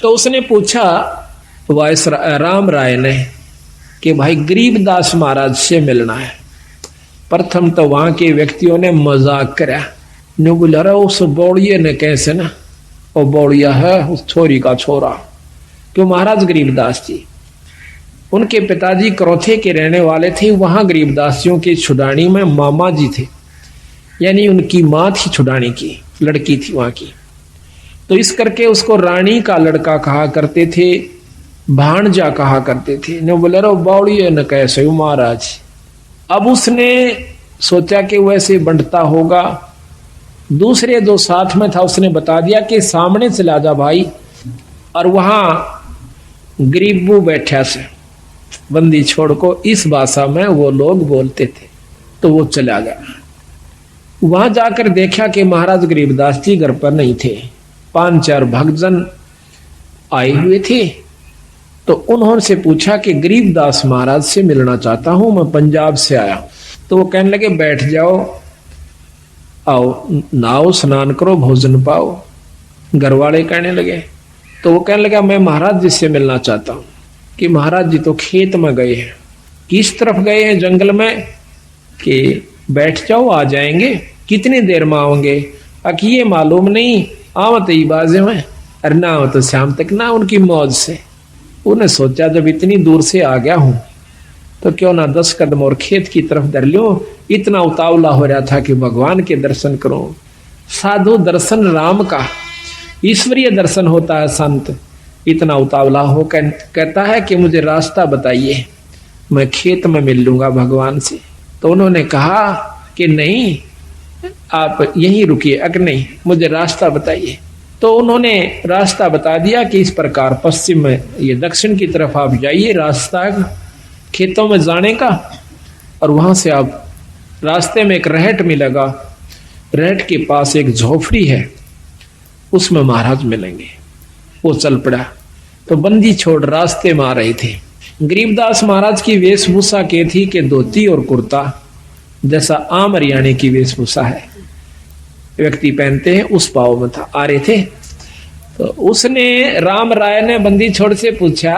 तो उसने पूछा वायस राम राय ने कि भाई गरीबदास महाराज से मिलना है। प्रथम तो वहां के व्यक्तियों ने मजाक करा, ने बोला अरे उस बौड़िए ने कैसे ना, वो बौड़िया है उस छोरी का छोरा। क्यों? महाराज गरीबदास जी, उनके पिताजी करौथे के रहने वाले थे। वहां गरीबदासियों की छुड़ानी में मामा जी थे, यानी उनकी माँ थी छुड़ानी की, लड़की थी वहां की। तो इस करके उसको रानी का लड़का कहा करते थे, भाणजा कहा करते थे। ने बोले रो बावड़िए न कैसे महाराज। अब उसने सोचा कि वैसे बंटता होगा, दूसरे जो साथ में था उसने बता दिया कि सामने चला जा भाई, और वहां गरीबू बैठा से बंदी छोड़ को, इस भाषा में वो लोग बोलते थे। तो वो चला गया। वहां जाकर देखा कि महाराज गरीबदास जी घर पर नहीं थे, 5-4 भक्तजन आए हुए थे। तो उन्होंने से पूछा कि गरीबदास महाराज से मिलना चाहता हूं, मैं पंजाब से आया। तो वो कहने लगे बैठ जाओ, आओ नहाओ स्नान करो, भोजन पाओ। घर वाले कहने लगे, तो वो कहने लगा मैं महाराज जी से मिलना चाहता हूं। कि महाराज जी तो खेत में गए हैं। किस तरफ गए हैं? जंगल में। कि बैठ जाओ आ जाएंगे। कितनी देर में आओगे? अक ये मालूम नहीं, आवत ही बाजे में, अरे ना हो तो शाम तक ना। उनकी मौज से उन्हें सोचा जब इतनी दूर से आ गया हूं तो क्यों ना 10 कदम और खेत की तरफ धर लो। इतना उतावला हो रहा था कि भगवान के दर्शन करो। साधु दर्शन राम का, ईश्वरीय दर्शन होता है संत। इतना उतावला हो कहता है कि मुझे रास्ता बताइए, मैं खेत में मिल लूंगा भगवान से। तो उन्होंने कहा कि नहीं आप यहीं रुकिए, अगर नहीं मुझे रास्ता बताइए। तो उन्होंने रास्ता बता दिया कि इस प्रकार पश्चिम में, ये दक्षिण की तरफ आप जाइए, रास्ता खेतों में जाने का। और वहां से आप रास्ते में एक रहट मिलेगा, रहट के पास एक झोपड़ी है, उसमें महाराज मिलेंगे। वो चल पड़ा। तो बंदी छोड़ रास्ते में आ रहे थे। गरीबदास महाराज की वेशभूषा के थी कि धोती और कुर्ता, जैसा आम हरियाणे की वेशभूषा है व्यक्ति पहनते हैं, उस भाव में था, आ रहे थे। तो उसने राम राय ने बंदी छोड़ से पूछा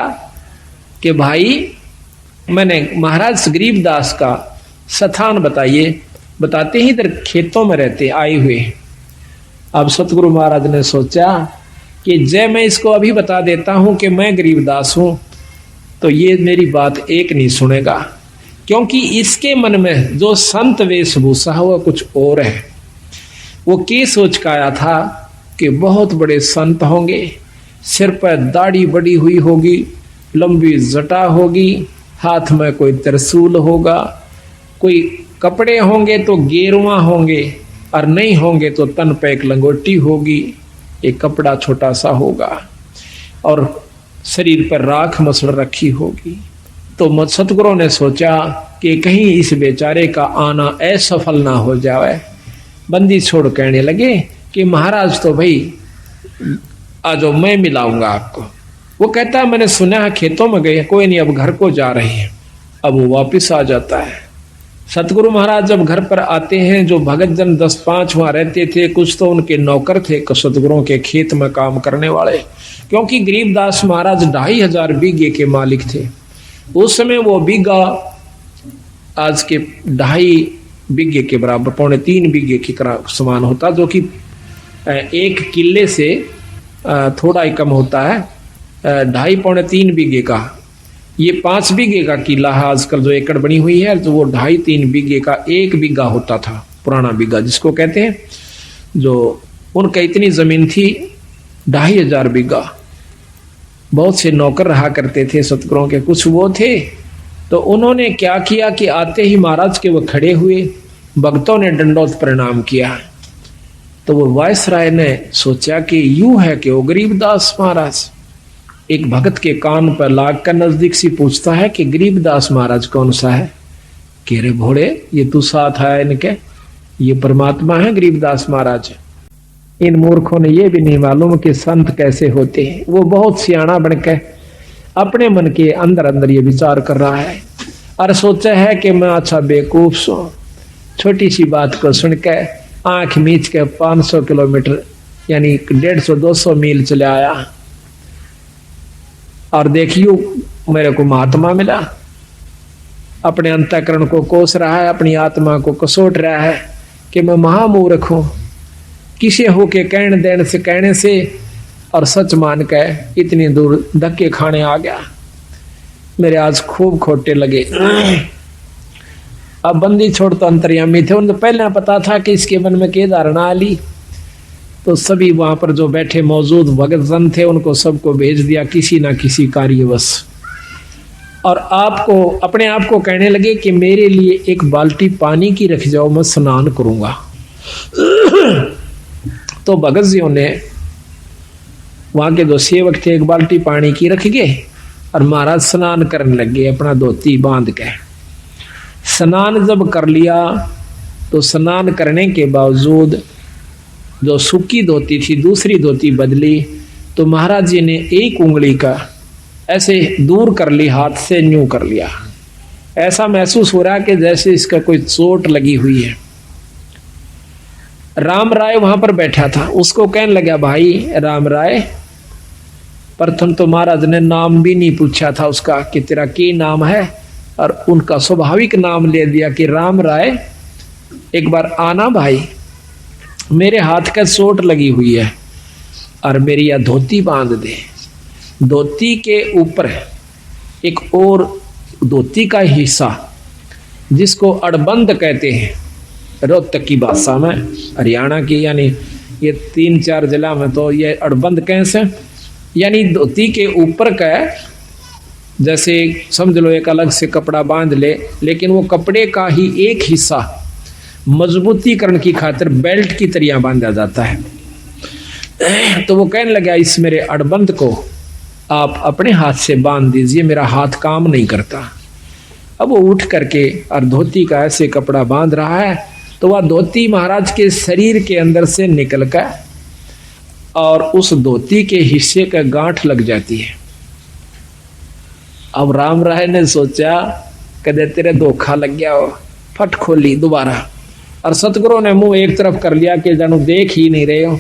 कि भाई मैंने महाराज गरीबदास का स्थान बताइए। बताते ही इधर खेतों में रहते आए हुए। अब सतगुरु महाराज ने सोचा कि जय मैं इसको अभी बता देता हूं कि मैं गरीबदास हूं, तो ये मेरी बात एक नहीं सुनेगा, क्योंकि इसके मन में जो संत वेशभूषा है वह कुछ और है। वो के सोच का आया था कि बहुत बड़े संत होंगे, सिर पर दाढ़ी बड़ी हुई होगी, लंबी जटा होगी, हाथ में कोई त्रिशूल होगा, कोई कपड़े होंगे तो गेरुआ होंगे, और नहीं होंगे तो तन पे एक लंगोटी होगी, एक कपड़ा छोटा सा होगा, और शरीर पर राख मसल रखी होगी। तो सतगुरु ने सोचा कि कहीं इस बेचारे का आना असफल ना हो जाए। बंदी छोड़ कहने लगे कि महाराज तो भाई आ जाओ, मैं मिलाऊंगा आपको। वो कहता है मैंने सुना है खेतों में गए, कोई नहीं अब घर को जा रहे हैं। अब वो वापिस आ जाता है। सतगुरु महाराज जब घर पर आते हैं, जो भगत जन 10-5 वहां रहते थे, कुछ तो उनके नौकर थे सतगुरुओं के खेत में काम करने वाले, क्योंकि गरीबदास महाराज 2500 बीघे के मालिक थे। उस समय वो बीघा आज के 2.5 बीघे के बराबर, 2.25 बीघे के समान होता, जो कि 1 किले से थोड़ा ही कम होता है। 2.5-3 बीघे का, ये 5 बीघे का किला है आजकल जो एकड़ बनी हुई है, तो वो 2.5-3 बीघे का 1 बीघा होता था, पुराना बीघा जिसको कहते हैं। जो उनका इतनी जमीन थी 2500 बीघा। बहुत से नौकर रहा करते थे सतगुरुओं के, कुछ वो थे। तो उन्होंने क्या किया कि आते ही महाराज के वो खड़े हुए, भक्तों ने दंडोत प्रणाम किया। तो वो वायसराय ने सोचा कि यूं है कि वो गरीबदास महाराज। एक भगत के कान पर लाग कर नजदीक से पूछता है कि गरीबदास महाराज कौन सा है? कह रे भोड़े, ये तू साथ है इनके, ये परमात्मा है गरीबदास महाराज। इन मूर्खों ने ये भी नहीं मालूम कि संत कैसे होते हैं। वो बहुत सियाना बनकर अपने मन के अंदर अंदर ये विचार कर रहा है और सोचा है कि मैं अच्छा बेवकूफ सो, छोटी सी बात को सुनकर आंख मीच के 500 किलोमीटर यानी 150-200 मील चले आया। और देखियो मेरे को महात्मा मिला, अपने अंतःकरण को कोस रहा है, अपनी आत्मा को कसोट रहा है कि मैं महामूर्ख हूं, किसे होके कहने से और सच मान के इतनी दूर धक्के खाने आ गया। मेरे आज खूब खोटे लगे। अब बंदी छोड़ तो अंतर्यामी थे, उनको पहले पता था कि इसके मन में क्या धारणा आली, तो सभी वहां पर जो बैठे मौजूद भगत जन थे उनको सबको भेज दिया किसी ना किसी कार्यवश, और आपको अपने आप को कहने लगे कि मेरे लिए एक बाल्टी पानी की रख जाओ, मैं स्नान करूंगा। तो भगत जियों ने वहां के जो सेवक थे एक बाल्टी पानी की रख गए और महाराज स्नान करने लगे अपना धोती बांध के। स्नान जब कर लिया तो स्नान करने के बावजूद जो सूखी धोती थी दूसरी धोती बदली, तो महाराज जी ने एक उंगली का ऐसे दूर कर ली, हाथ से न्यू कर लिया। ऐसा महसूस हो रहा कि जैसे इसका कोई चोट लगी हुई है। राम राय वहां पर बैठा था, उसको कहने लगा भाई राम राय, प्रथम तो महाराज ने नाम भी नहीं पूछा था उसका कि तेरा क्या नाम है, और उनका स्वाभाविक नाम ले दिया कि राम राय एक बार आना भाई, मेरे हाथ का चोट लगी हुई है और मेरी यह धोती बांध दे। धोती के ऊपर एक और धोती का हिस्सा जिसको अड़बंद कहते हैं रोहतक की भाषा में, हरियाणा की, यानी ये 3-4 जिला में तो ये अड़बंद कैसे, यानी धोती के ऊपर का जैसे समझ लो एक अलग से कपड़ा बांध ले, लेकिन वो कपड़े का ही एक हिस्सा मजबूतीकरण की खातिर बेल्ट की तरह बांधा जाता है। तो वो कहने लगा इस मेरे अड़बंद को आप अपने हाथ से बांध दीजिए, मेरा हाथ काम नहीं करता। अब वो उठ करके और धोती का ऐसे कपड़ा बांध रहा है, तो वह धोती महाराज के शरीर के अंदर से निकल कर और उस धोती के हिस्से का गांठ लग जाती है। अब राम राय ने सोचा कदे तेरे धोखा लग गया हो, फट खोली दोबारा, और सतगुरु ने मुंह एक तरफ कर लिया कि जानू देख ही नहीं रहे हो।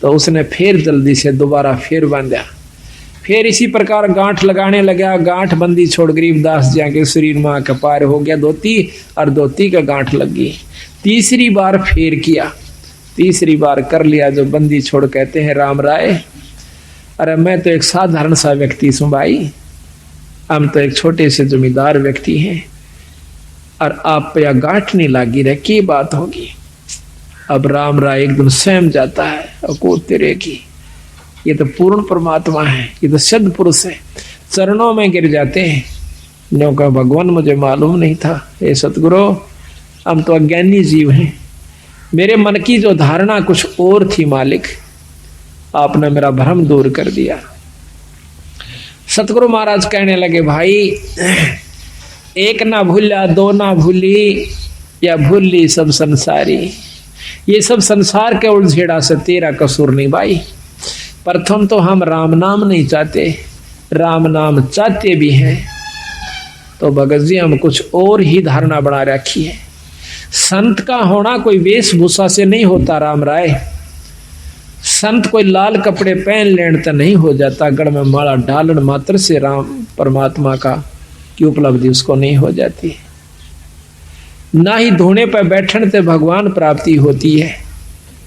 तो उसने फिर जल्दी से दोबारा फिर बांधा, फिर इसी प्रकार गांठ लगाने लगा। गांठ बंदी छोड़ गरीबदास जी के शरीर में आकर पार हो गया धोती, और धोती का गांठ लग गई। तीसरी बार फिर किया, तीसरी बार कर लिया। जो बंदी छोड़ कहते हैं राम राय, अरे मैं तो एक साधारण सा व्यक्ति हूं भाई, हम तो एक छोटे से जमींदार व्यक्ति हैं, और आप पे यह गांठ नहीं लागी रहे, की बात होगी। अब राम राय एकदम सहम जाता है, और को तेरे की, ये तो पूर्ण परमात्मा है, ये तो सिद्ध पुरुष है, चरणों में गिर जाते हैं। नो का भगवान मुझे मालूम नहीं था, हे सतगुरु हम तो अज्ञानी जीव हैं, मेरे मन की जो धारणा कुछ और थी मालिक, आपने मेरा भ्रम दूर कर दिया। सतगुरु महाराज कहने लगे भाई एक ना भूला दो ना भूली, या भूली सब संसारी। ये सब संसार के उलझेड़ा से तेरा कसूर नहीं भाई। प्रथम तो हम राम नाम नहीं चाहते, राम नाम चाहते भी हैं तो भगत जी हम कुछ और ही धारणा बना रखी है। संत का होना कोई वेशभूषा से नहीं होता राम राय, संत कोई लाल कपड़े पहन लेने तो नहीं हो जाता, गढ़ में माला डालन मात्र से राम परमात्मा का की उपलब्धि उसको नहीं हो जाती, ना ही धोने पर बैठने से भगवान प्राप्ति होती है।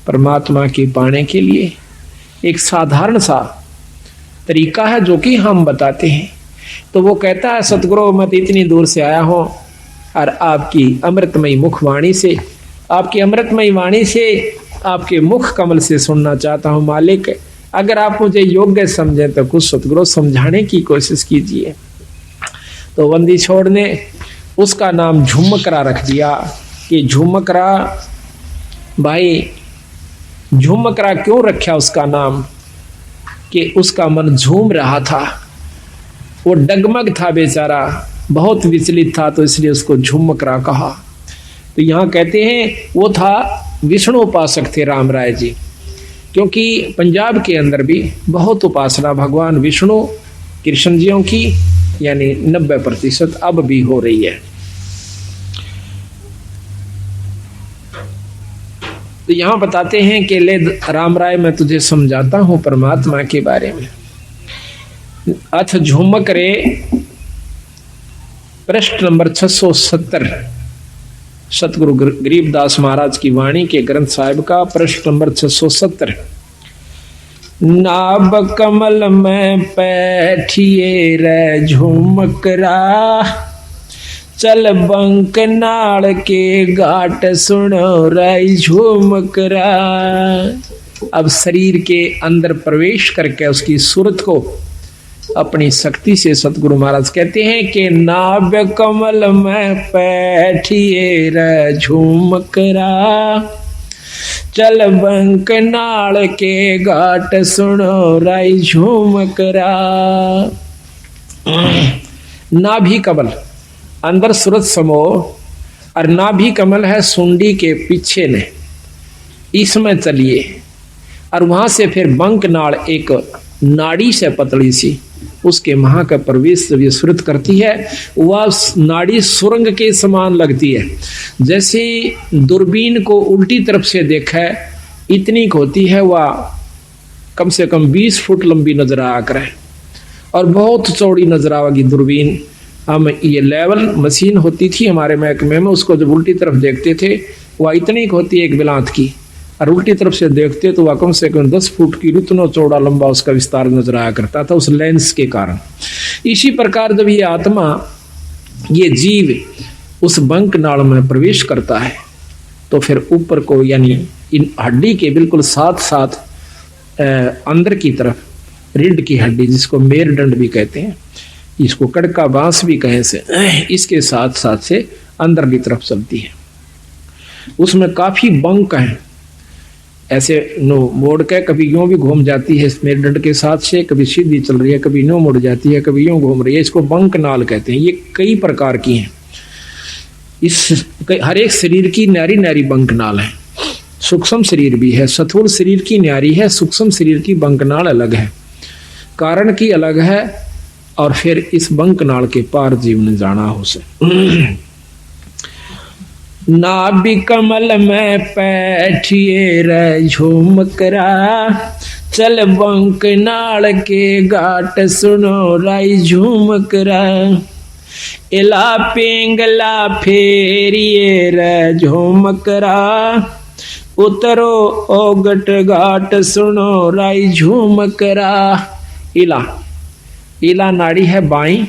परमात्मा की पाने के लिए एक साधारण सा तरीका है जो कि हम बताते हैं। तो वो कहता है सतगुरु मैं इतनी दूर से आया हूं और आपकी अमृतमयी मुखवाणी से, आपकी अमृतमयी वाणी से, आपके मुख कमल से सुनना चाहता हूं मालिक। अगर आप मुझे योग्य समझें तो कुछ सतगुरु समझाने की कोशिश कीजिए। तो बंदी छोड़ ने उसका नाम झुमकरा रख दिया कि झुमकरा। भाई झुमकरा क्यों रखा उसका नाम, कि उसका मन झूम रहा था, वो डगमग था बेचारा, बहुत विचलित था, तो इसलिए उसको झुमकरा कहा। तो यहाँ कहते हैं वो था विष्णु उपासक थे राम राय जी, क्योंकि पंजाब के अंदर भी बहुत उपासना भगवान विष्णु कृष्ण जियों की, यानी 90% अब भी हो रही है। तो यहाँ बताते हैं कि ले राम राय मैं तुझे समझाता हूँ परमात्मा के बारे में। अथ झुमक रे पृष्ठ नंबर 670 सतगुरु गरीबदास महाराज की वाणी के ग्रंथ साहिब का पृष्ठ नंबर 670। नाभ कमल में बैठिए रे झुमकरा, चल बंक नाल के घाट सुनो रे झुमकरा। अब शरीर के अंदर प्रवेश करके उसकी सूरत को अपनी शक्ति से सतगुरु महाराज कहते हैं कि नाभ कमल में बैठिए रे झुमकरा, चल बंक नाल के घाट सुनो राई झुमकरा। नाभि कमल अंदर सूरत समो और नाभि कमल है सुंडी के पीछे ने, इसमें चलिए और वहां से फिर बंक नाल एक नाड़ी से पतली सी उसके महा का प्रवेश जब ये सुरत करती है वह नाड़ी सुरंग के समान लगती है। जैसे दूरबीन को उल्टी तरफ से देखा है इतनी होती है, वह कम से कम 20 फुट लंबी नजर आ कर है और बहुत चौड़ी नजर आवेगी दूरबीन। हम ये लेवल मशीन होती थी हमारे महकमे में, उसको जब उल्टी तरफ देखते थे वह इतनी होती है एक बिलांत की, और उल्टी तरफ से देखते तो वह कम से कम 10 फुट की इतना चौड़ा लंबा उसका विस्तार नजर आया करता था उस लेंस के कारण। इसी प्रकार जब ये आत्मा ये जीव उस बंक नाल में प्रवेश करता है तो फिर ऊपर को यानी इन हड्डी के बिल्कुल साथ साथ अंदर की तरफ रीढ़ की हड्डी जिसको मेरुदंड भी कहते हैं, इसको कड़का बांस भी कहें से, इसके साथ साथ से अंदर की तरफ चलती है। उसमें काफी बंक हैं, ऐसे नो मोड़ के कभी यूं भी घूम जाती है मेरुदंड के साथ से, कभी सीधी चल रही है, कभी नो मुड़ जाती है, कभी यूं घूम रही है, इसको बंक नाल कहते हैं। ये कई प्रकार की हैं, इस हर एक शरीर की न्यारी न्यारी बंक नाल है। सूक्ष्म शरीर भी है, स्थूल शरीर की न्यारी है, सूक्ष्म शरीर की बंक नाल अलग है, कारण की अलग है, और फिर इस बंक नाल के पार जीव ने जाना हो से। नाभि कमल में बैठिए रे झुमकरा, चल बंक नाल के घाट सुनो राई झुमकरा। इला पिंगला फेरिए रे झुमकरा, उतरो ओगट घाट सुनो राई झुमकरा। इला इला नाड़ी है बाई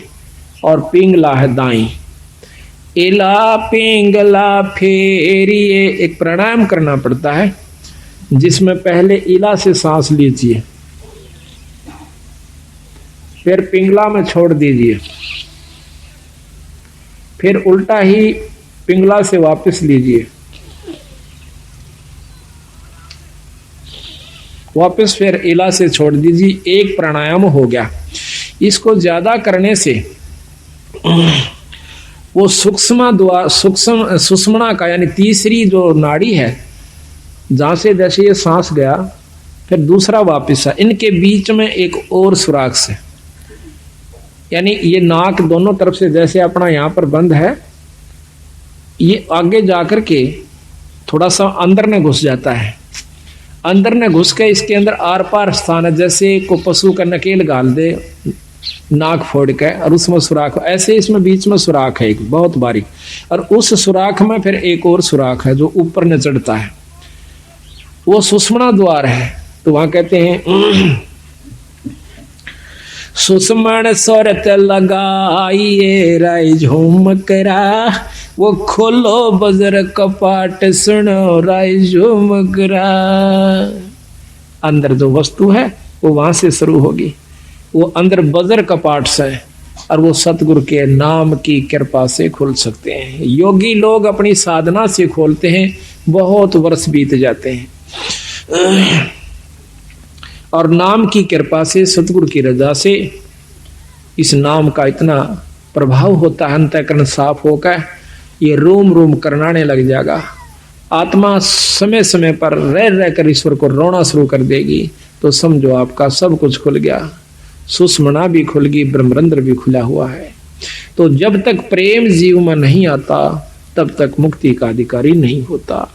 और पिंगला है दाई। इला पिंगला फेरिए एक प्राणायाम करना पड़ता है जिसमें पहले इला से सांस लीजिए, फिर पिंगला में छोड़ दीजिए, फिर उल्टा ही पिंगला से वापस लीजिए, वापस फिर इला से छोड़ दीजिए। एक प्राणायाम हो गया। इसको ज्यादा करने से वो सुषुम्ना का यानी तीसरी जो नाड़ी है जहां से जैसे ये सांस गया फिर दूसरा वापस है, इनके बीच में एक और सुराख से, यानी ये नाक दोनों तरफ से जैसे अपना यहाँ पर बंद है, ये आगे जाकर के थोड़ा सा अंदर में घुस जाता है। अंदर में घुस के इसके अंदर आर पार स्थान है, जैसे को पशु का नकेल गाल दे नाक फोड़ के और उसमें सुराख, ऐसे इसमें बीच में सुराख है एक बहुत बारीक, और उस सुराख में फिर एक और सुराख है जो ऊपर न चढ़ता है, वो सुषुम्ना द्वार है। तो वहां कहते हैं सुषुम्न सोरत लगाइए राय झुमकरा, वो खोलो बजर कपाट सुनो राय झुमकरा। अंदर जो वस्तु है वो वहां से शुरू होगी, वो अंदर बजर कपाट से, और वो सतगुरु के नाम की कृपा से खुल सकते हैं। योगी लोग अपनी साधना से खोलते हैं, बहुत वर्ष बीत जाते हैं, और नाम की कृपा से सतगुरु की रजा से इस नाम का इतना प्रभाव होता है, अंतःकरण साफ होकर ये रोम रोम करनाने लग जाएगा। आत्मा समय समय पर रह रहकर ईश्वर को रोना शुरू कर देगी, तो समझो आपका सब कुछ खुल गया, सुषुम्ना भी खुल गई, ब्रह्मरंध्र भी खुला हुआ है। तो जब तक प्रेम जीव में नहीं आता तब तक मुक्ति का अधिकारी नहीं होता।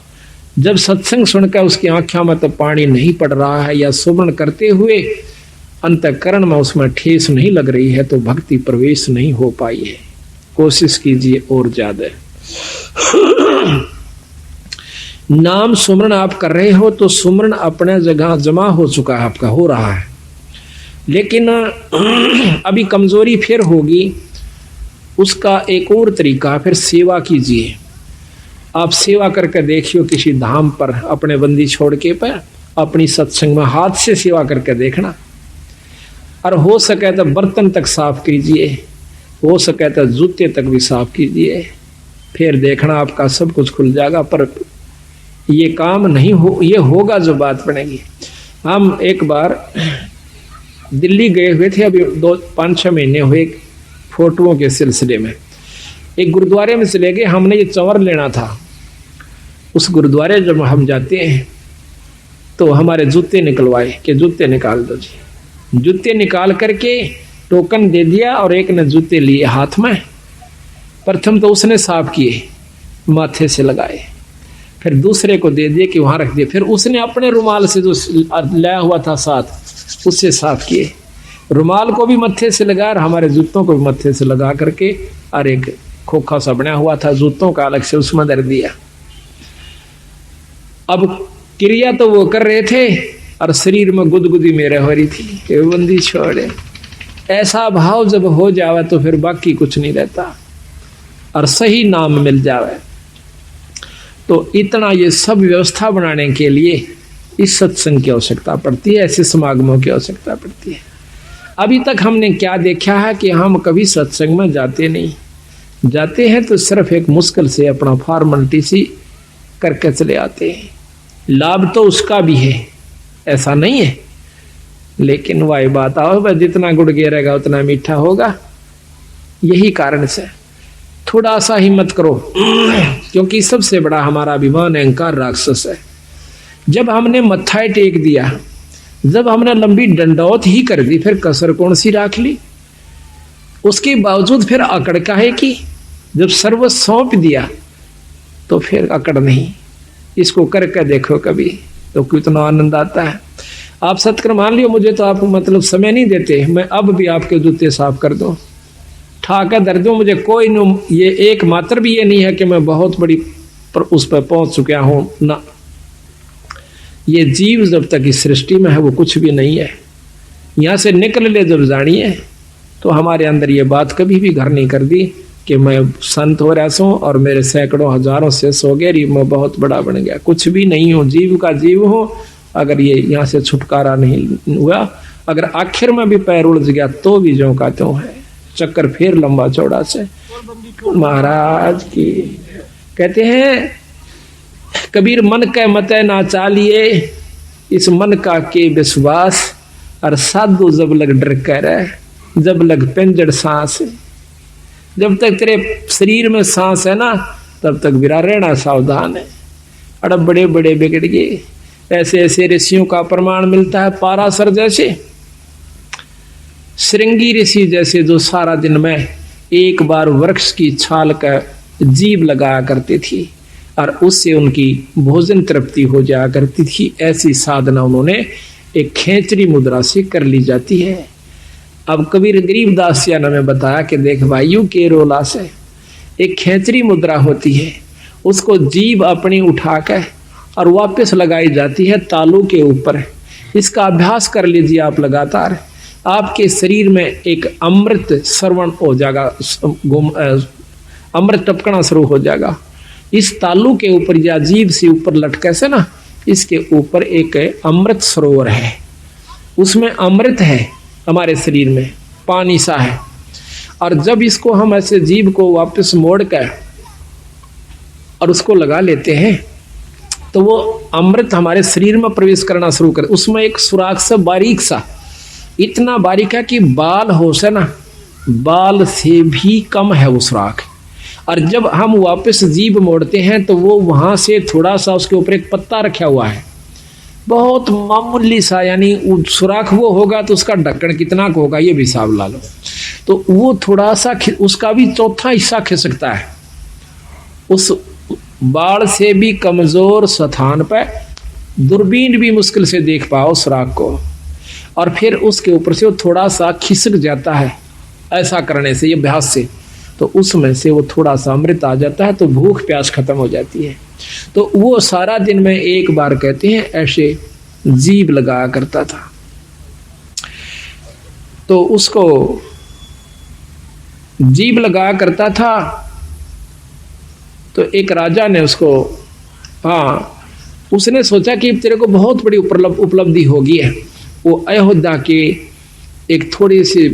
जब सत्संग सुनकर उसकी आंखों में तो पानी नहीं पड़ रहा है, या सुमरण करते हुए अंतःकरण में उसमें ठेस नहीं लग रही है तो भक्ति प्रवेश नहीं हो पाई है। कोशिश कीजिए और ज्यादा। नाम सुमरण आप कर रहे हो तो सुमरण अपने जगह जमा हो चुका है, आपका हो रहा है, लेकिन अभी कमजोरी फिर होगी। उसका एक और तरीका, फिर सेवा कीजिए। आप सेवा करके देखियो किसी धाम पर अपने बंदी छोड़ के पर अपनी सत्संग में हाथ से सेवा करके देखना, और हो सके तो बर्तन तक साफ कीजिए, हो सके तो जूते तक भी साफ कीजिए, फिर देखना आपका सब कुछ खुल जाएगा। पर ये काम नहीं हो, ये होगा जो बात बनेगी। हम एक बार दिल्ली गए हुए थे, अभी 5-6 महीने हुए, फोटोओं के सिलसिले में एक गुरुद्वारे में चले गए। हमने ये चंवर लेना था। उस गुरुद्वारे जब हम जाते हैं तो हमारे जूते निकलवाए कि जूते निकाल दो जी। जूते निकाल करके टोकन दे दिया और एक ने जूते लिए हाथ में। प्रथम तो उसने साफ किए, माथे से लगाए, फिर दूसरे को दे दिए कि वहां रख दिए, फिर उसने अपने रुमाल से जो लाया हुआ था साथ उससे साफ किए। रुमाल को भी मत्थे से लगा और हमारे जूतों को भी मत्थे से लगा करके, और एक खोखा सा बना हुआ था जूतों का अलग से, उसमें धर दिया। अब क्रिया तो वो कर रहे थे और शरीर में गुदगुदी मेरे हो रही थी कि बंदी छोड़े। ऐसा भाव जब हो जावे तो फिर बाकी कुछ नहीं रहता, और सही नाम मिल जावे तो इतना ये सब व्यवस्था बनाने के लिए इस सत्संग की आवश्यकता पड़ती है, ऐसे समागमों की आवश्यकता पड़ती है। अभी तक हमने क्या देखा है कि हम कभी सत्संग में जाते नहीं, जाते हैं तो सिर्फ एक मुश्किल से अपना फॉर्मेलिटी सी करके चले आते हैं। लाभ तो उसका भी है, ऐसा नहीं है, लेकिन वही बात आओ, जितना गुड़ गिरेगा उतना मीठा होगा। यही कारण से थोड़ा सा हिम्मत करो, क्योंकि सबसे बड़ा हमारा अभिमान अहंकार राक्षस है। जब हमने मत्था टेक दिया, जब हमने लंबी डंडौत ही कर दी, फिर कसर कौन सी राख ली? उसके बावजूद फिर अकड़ काहे की? जब सर्व सौंप दिया तो फिर अकड़ नहीं। इसको करके देखो कभी तो कितना आनंद आता है। आप सत्कर मान लियो, मुझे तो आप मतलब समय नहीं देते, मैं अब भी आपके जूते साफ कर दूं, ठाकर दर दूं, मुझे कोई न, ये एक मात्र भी ये नहीं है कि मैं बहुत बड़ी पर उस पर पहुंच चुका हूं ना। ये जीव जब तक इस सृष्टि में है वो कुछ भी नहीं है। यहाँ से निकल ले जब जानिए तो हमारे अंदर ये बात कभी भी घर नहीं कर दी कि मैं संत हो रहा हूँ और मेरे सैकड़ों हजारों से सो गए, मैं बहुत बड़ा बन गया। कुछ भी नहीं हो, जीव का जीव हो। अगर ये यहाँ से छुटकारा नहीं हुआ, अगर आखिर में भी पैर उलझ गया तो भी जो का त्यों है, चक्कर फिर लंबा चौड़ा से। महाराज की कहते हैं कबीर, मन के मत ना चालिए, इस मन का के विश्वास, और साधु जब लग डर कर, जब लग पिंजड़ सांस। जब तक तेरे शरीर में सांस है ना, तब तक बिरा रहना सावधान है। अड़ बड़े बड़े बिगड़ गए। ऐसे ऐसे ऋषियों का प्रमाण मिलता है, पाराशर जैसे, श्रृंगी ऋषि जैसे, जो सारा दिन में एक बार वृक्ष की छाल का जीभ लगाया करती थी और उससे उनकी भोजन तृप्ति हो जाया करती थी। ऐसी साधना उन्होंने एक खेचरी मुद्रा से कर ली जाती है। अब कबीर गरीबदास जी ने हमें बताया कि देख भाइयों के रोला से एक खेचरी मुद्रा होती है, उसको जीभ अपनी उठाकर और वापस लगाई जाती है तालू के ऊपर। इसका अभ्यास कर लीजिए आप लगातार, आपके शरीर में एक अमृत श्रवण हो जाएगा, अमृत टपकना शुरू हो जाएगा। इस तालू के ऊपर या जीभ से ऊपर लटके से ना, इसके ऊपर एक अमृत सरोवर है, उसमें अमृत है हमारे शरीर में, पानी सा है। और जब इसको हम ऐसे जीभ को वापस मोड़ कर और उसको लगा लेते हैं तो वो अमृत हमारे शरीर में प्रवेश करना शुरू कर। उसमें एक सुराख सा बारीक सा, इतना बारीक है कि बाल हो से ना, बाल से भी कम है वो सुराख। और जब हम वापस जीभ मोड़ते हैं तो वो वहां से थोड़ा सा, उसके ऊपर एक पत्ता रखा हुआ है, बहुत मामूली सा, यानी सुराख वो होगा तो उसका ढक्कन कितना का होगा ये भी हिसाब ला लो। तो वो थोड़ा सा, उसका भी चौथा हिस्सा खिसकता है। उस बाढ़ से भी कमजोर स्थान पर दूरबीन भी मुश्किल से देख पाओ सुराख को। और फिर उसके ऊपर से वो थोड़ा सा खिसक जाता है, ऐसा करने से, ये अभ्यास से, तो उसमें से वो थोड़ा सा अमृत आ जाता है, तो भूख प्यास खत्म हो जाती है। तो वो सारा दिन में एक बार कहते हैं ऐसे जीभ लगाया करता था। तो उसको जीभ लगाया करता था, तो एक राजा ने उसको, उसने सोचा कि तेरे को बहुत बड़ी उपलब्धि होगी है। वो अयोध्या के एक थोड़ी सी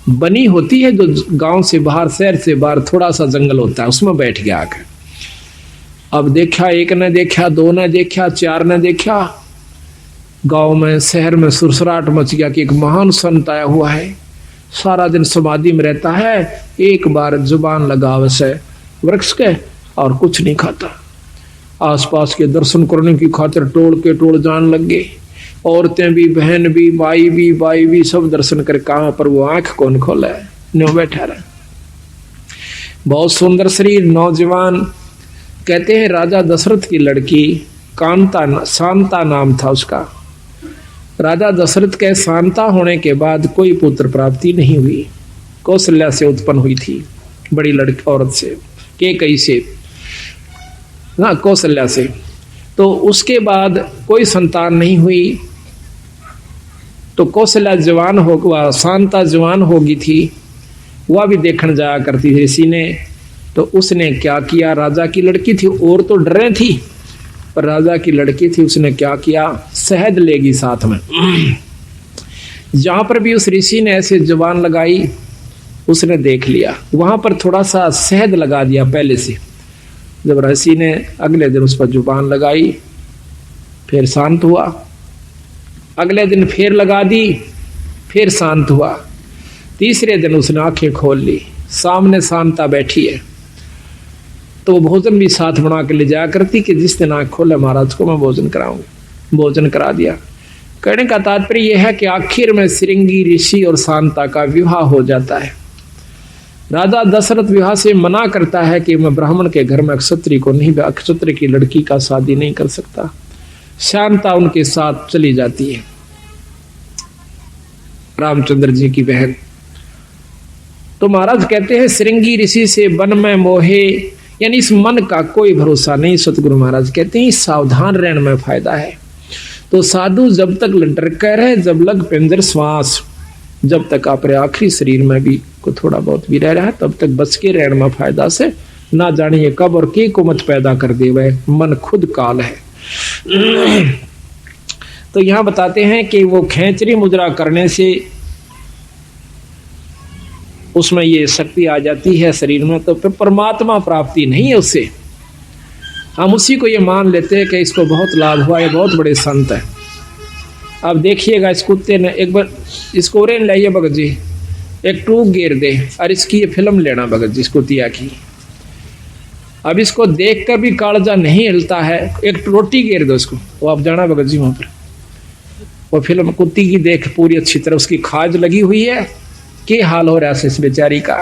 बनी होती है जो गांव से बाहर, शहर से बाहर थोड़ा सा जंगल होता है, उसमें बैठ गया आकर। अब देखा, एक ने देखा, दो ने देखा, चार ने देखा, गांव में शहर में सुरसराट मच गया कि एक महान संत आया हुआ है, सारा दिन समाधि में रहता है, एक बार जुबान लगाव से वृक्ष के और कुछ नहीं खाता। आसपास के दर्शन करने की खातिर टोल जान लग गए, औरतें भी, बहन भी, बाई भी सब दर्शन कर, कहां पर वो आंख कौन खोला है, नो बैठा रहा। बहुत सुंदर शरीर, नौजवान। कहते हैं राजा दशरथ की लड़की शांता नाम था उसका। राजा दशरथ के शांता होने के बाद कोई पुत्र प्राप्ति नहीं हुई। कौशल्या से उत्पन्न हुई थी, बड़ी लड़की औरत से, कैकेयी से, ना कौशल्या से। तो उसके बाद कोई संतान नहीं हुई। तो कौशल्या जवान हो, शांता जवान होगी थी, वह भी देखने जाया करती थी ऋषि ने। तो उसने क्या किया, राजा की लड़की थी, और तो डरे थी, पर राजा की लड़की थी, उसने क्या किया, शहद लेगी साथ में। जहां पर भी उस ऋषि ने ऐसे जुबान लगाई, उसने देख लिया, वहां पर थोड़ा सा शहद लगा दिया पहले से। जब ऋषि ने अगले दिन उस पर जुबान लगाई, फिर शांत हुआ। अगले दिन फिर लगा दी, फिर शांत हुआ। तीसरे दिन उसने आंखें खोल ली, सामने शांता बैठी है। तो भोजन भी साथ बना के ले जाया करती कि जिस दिन आंख खोले महाराज को मैं भोजन कराऊंगी। भोजन करा दिया। कहने का तात्पर्य यह है कि आखिर में श्रृंगी ऋषि और शांता का विवाह हो जाता है। राजा दशरथ विवाह से मना करता है कि मैं ब्राह्मण के घर में क्षत्रिय को नहीं, क्षत्रिय की लड़की का शादी नहीं कर सकता। शांता उनके साथ चली जाती है, रामचंद्र जी की बहन। तो महाराज कहते हैं श्रृंगी ऋषि से वन में मोहे, यानी इस मन का कोई भरोसा नहीं। सतगुरु महाराज कहते हैं सावधान रहने में फायदा है। तो साधु जब तक डर कर रहे, जब लग पिंजर श्वास, जब तक अपने आखिरी शरीर में भी को थोड़ा बहुत भी रह रहा है, तब तक बच के रहने में फायदा से। ना जानिए कब और के को मत पैदा कर दे, वह मन खुद काल है। तो यहां बताते हैं कि वो खेचरी मुद्रा करने से उसमें ये शक्ति आ जाती है शरीर में, तो फिर परमात्मा प्राप्ति नहीं है उससे। हम उसी को ये मान लेते हैं कि इसको बहुत लाभ हुआ, ये बहुत बड़े संत है। अब देखिएगा, इस कुत्ते ने एक बार इसको रेन लाइए भगत जी, एक टूक गिर दे, और इसकी ये फिल्म लेना भगत जी, इस कुतिया की। अब इसको देख कर भी कालजा नहीं हिलता है, एक रोटी गिर दो उसको, वो आप जाना भगत जी वहां पर, वो फिल्म कुत्ती की देख पूरी अच्छी तरह उसकी खाज लगी हुई है, क्या हाल हो रहा है इस बेचारी का।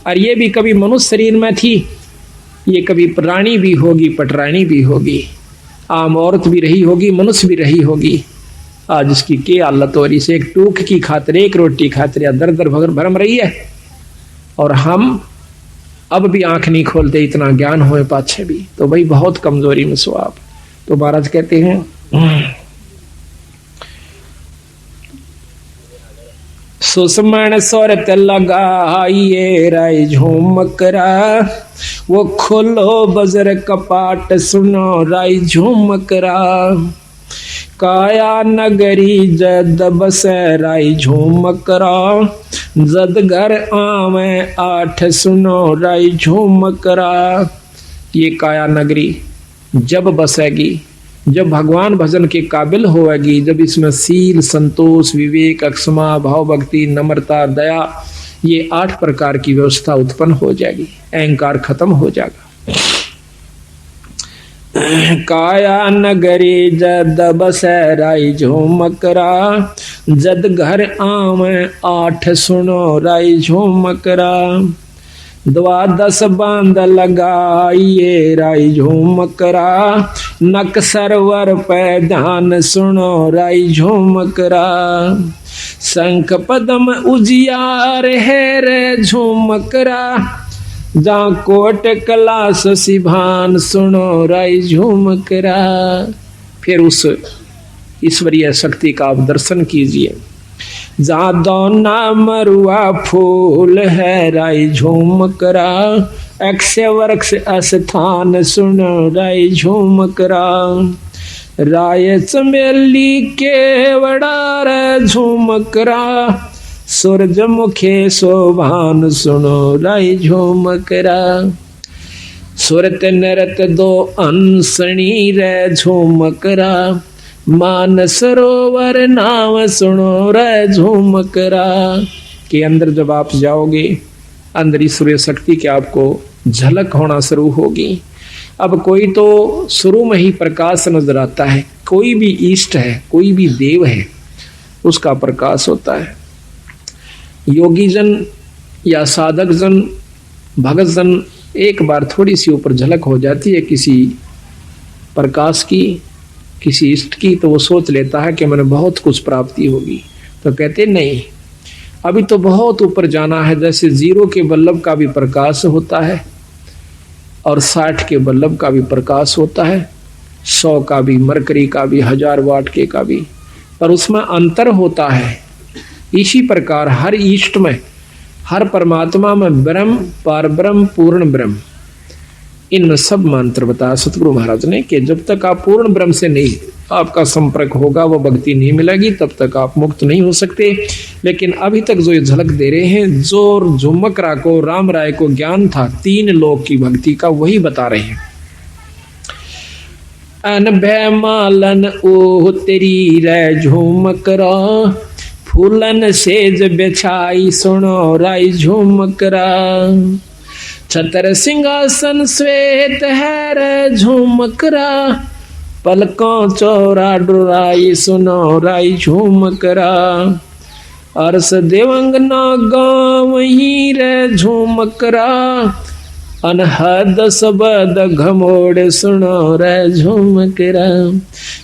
और ये भी कभी मनुष्य शरीर में थी, ये कभी प्राणी भी होगी, पटरानी भी होगी, आम औरत भी रही होगी, मनुष्य भी रही होगी। आज इसकी क्या हालत हो रही है, एक टूक की खातिर, एक रोटी खातिर या दर दर भरम रही है। और हम अब भी आंख नहीं खोलते, इतना ज्ञान हुए पाछे भी, तो भाई बहुत कमजोरी में सो आप। तो महाराज कहते हैं सुषमण स्वरत लगाइए राय झूमकरा, वो खोलो बजर कपाट सुनो राय झूमकरा, काया नगरी जद बसे राय झूमकरा, जद घर आवे आठ सुनो राय झूमकरा। ये काया नगरी जब बसेगी, जब भगवान भजन के काबिल होगी, जब इसमें सील, संतोष, विवेक, अक्षमा, भाव, भक्ति, नम्रता, दया, ये 8 प्रकार की व्यवस्था उत्पन्न हो जाएगी, अहंकार खत्म हो जाएगा। काया नगरी जद बसे राय झूमकरा, जद घर आवे 8 सुनो राय झूमकरा। द्वादश बांध लगाइए राई झूमकरा, नक सरवर पे ध्यान सुनो राई झूमकरा। शंख पदम उजियार है रे झूमकरा, जा कोट कलास सिभान सुनो राई झूमकरा। फिर उस ईश्वरीय शक्ति का आप दर्शन कीजिए। जा दोना मरुआ फूल है राई झूमकरा, अक्षय वृक्ष स्थान सुनो राई झूमकरा। राय चमेली केवड़ा रे झूमकरा, सूरजमुखे शोभान सुनो राई झूमकरा। सुरत नरत दो अंसणी रे झूमकरा, मान सरोवर नाम सुनो रे झूमकरा। के अंदर जब आप जाओगे, अंदर ईश्वरीय शक्ति की आपको झलक होना शुरू होगी। अब कोई तो शुरू में ही प्रकाश नजर आता है, कोई भी इष्ट है, कोई भी देव है, उसका प्रकाश होता है। योगी जन या साधक जन, भगत जन, एक बार थोड़ी सी ऊपर झलक हो जाती है किसी प्रकाश की, किसी इष्ट की, तो वो सोच लेता है कि मैंने बहुत कुछ प्राप्ति होगी। तो कहते नहीं, अभी तो बहुत ऊपर जाना है। जैसे 0 के बल्लभ का भी प्रकाश होता है और 60 के बल्लभ का भी प्रकाश होता है, 100 का भी, मरकरी का भी, 1000 वाट के का भी, पर उसमें अंतर होता है। इसी प्रकार हर इष्ट में, हर परमात्मा में ब्रह्म, पार ब्रह्म, पूर्ण ब्रह्म, इनमें सब मंत्र बताया सतगुरु महाराज ने कि जब तक आप पूर्ण ब्रह्म से नहीं आपका संपर्क होगा, वो भक्ति नहीं मिलेगी, तब तक आप मुक्त नहीं हो सकते। लेकिन अभी तक जो ये झलक दे रहे हैं, जो झुमकरा को, राम राय को ज्ञान था 3 लोक की भक्ति का, वही बता रहे हैं। अनभय मालन ओ तेरी रे झुमकरा, फूलन सेज बिछाई सुनो राई झुमकरा। छतर सिंहासन श्वेत है रे झुमकरा, पलकों चौरा डुराई सुनो राई झुमकरा। अरस देवंगना गाँव ही रे झुमकरा, अनहद सबद घमोड़ सुनो रे झुमकरा।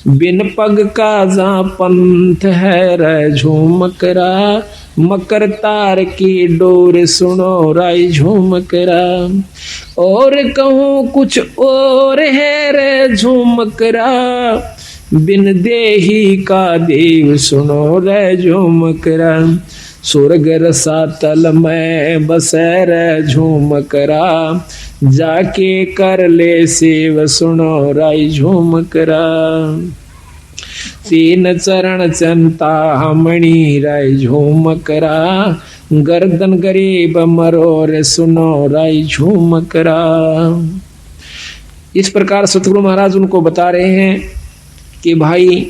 बिन पग का जा पंथ है रे झुमकरा, मकर तार की डोर सुनो राई झुमकरा। और कहूँ कुछ और है रे झुमकरा, बिन देही का देव सुनो रे झुमकरा। स्वर्ग रसातल में बसे रे झुमकरा, जाके कर ले सेव सुनो राई झुमकरा। 3 चरण चंता मणि राई झुमकरा, गर्दन गरीब मरोर सुनो राई झुमकरा। इस प्रकार सतगुरु महाराज उनको बता रहे हैं कि भाई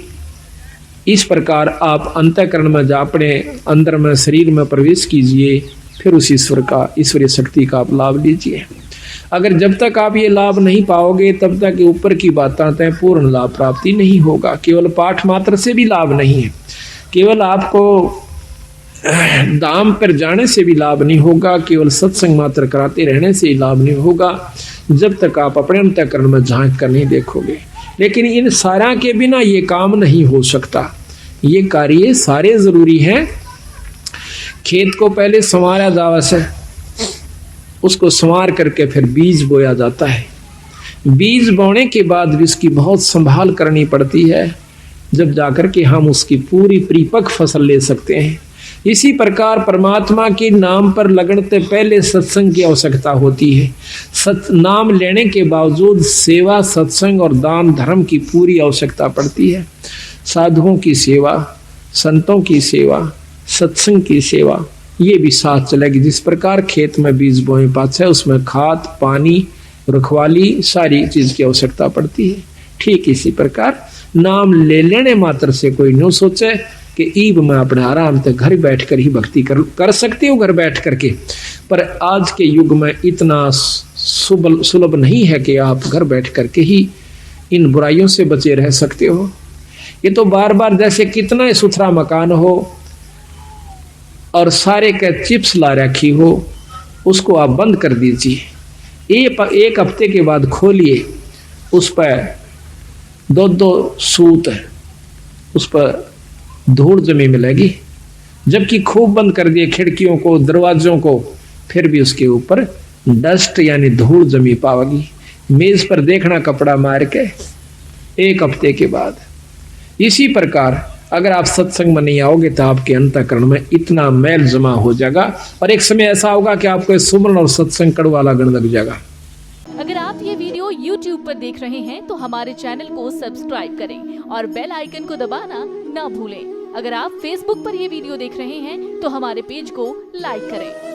इस प्रकार आप अंतःकरण में जा, अपने अंदर में, शरीर में प्रवेश कीजिए, फिर उस ईश्वर का, ईश्वरीय शक्ति का आप लाभ लीजिए। अगर जब तक आप ये लाभ नहीं पाओगे, तब तक ऊपर की बातें तय पूर्ण लाभ प्राप्ति नहीं होगा। केवल पाठ मात्र से भी लाभ नहीं है, केवल आपको दाम पर जाने से भी लाभ नहीं होगा, केवल सत्संग मात्र कराते रहने से ही लाभ नहीं होगा, जब तक आप अपने अंतःकरण में झांक कर नहीं देखोगे। लेकिन इन सारा के बिना ये काम नहीं हो सकता। ये कार्य सारे जरूरी हैं। खेत को पहले संवारा जावा से, उसको संवार करके फिर बीज बोया जाता है। बीज बोने के बाद भी उसकी बहुत संभाल करनी पड़ती है, जब जाकर के हम उसकी पूरी परिपक्व फसल ले सकते हैं। इसी प्रकार परमात्मा के नाम पर लगने पहले सत्संग की आवश्यकता होती है। नाम लेने के बावजूद सेवा, सत्संग और दान धर्म की पूरी आवश्यकता पड़ती है। साधुओं की सेवा, संतों की सेवा, सत्संग की सेवा, ये भी साथ चलेगी। जिस प्रकार खेत में बीज बोए पाछे उसमें खाद, पानी, रखवाली, सारी चीज की आवश्यकता पड़ती है। ठीक इसी प्रकार नाम ले लेने मात्र से कोई न सोचे कि ईब में अपने आराम से घर बैठ कर ही भक्ति कर सकते हो, घर बैठ करके। पर आज के युग में इतना सुलभ नहीं है कि आप घर बैठ करके ही इन बुराइयों से बचे रह सकते हो। ये तो बार बार जैसे कितना सुथरा मकान हो और सारे के चिप्स ला रखी हो उसको आप बंद कर दीजिए। एक हफ्ते के बाद खोलिए, उस पर दो सूत उस पर धूल जमी मिलेगी। जबकि खूब बंद कर दिए खिड़कियों को, दरवाजों को, फिर भी उसके ऊपर डस्ट यानी धूल जमी पाओगी। मेज पर देखना कपड़ा मार के एक हफ्ते के बाद। इसी प्रकार अगर आप सत्संग में नहीं आओगे तो आपके अंतःकरण में इतना मैल जमा हो जाएगा और एक समय ऐसा होगा कि आपको सुमरन और सत्संग कड़वा लगने लग जाएगा। अगर आप ये वीडियो YouTube पर देख रहे हैं तो हमारे चैनल को सब्सक्राइब करें और बेल आइकन को दबाना ना भूलें। अगर आप Facebook पर ये वीडियो देख रहे हैं तो हमारे पेज को लाइक करें।